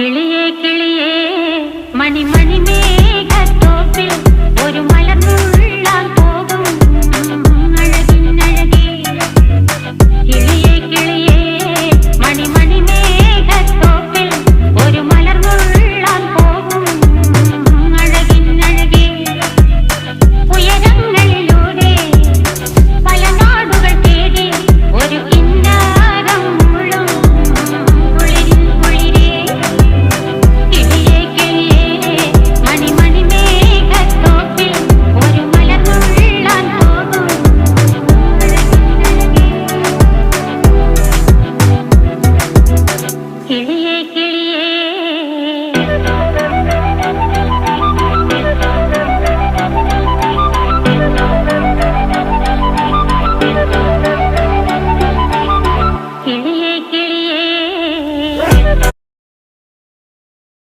കിളിയേ കിളിയേ മണിമണി മേഘത്തോപ്പിൽ ഒരു മലർന്നുള്ളാൻ പോകും അഴകിനഴകേ. കിളിയേ കിളിയേ മണിമണി മേഘത്തോപ്പിൽ ഒരു മലർന്നുള്ളാൻ പോകും അഴകിനഴകേ. ഉയരങ്ങളിലൂടെ പല നാടുകൾ തേടി ഒരു കിന്നാരം മുള്ളും കുളിരിൻ കുളിരേ. കിളിയേ കിളിയേ മണിമണി മേഘത്തോപ്പിൽ ഒരു മലർന്നുള്ളാൻ പോകും അഴകിനഴകേ. കിളിയേ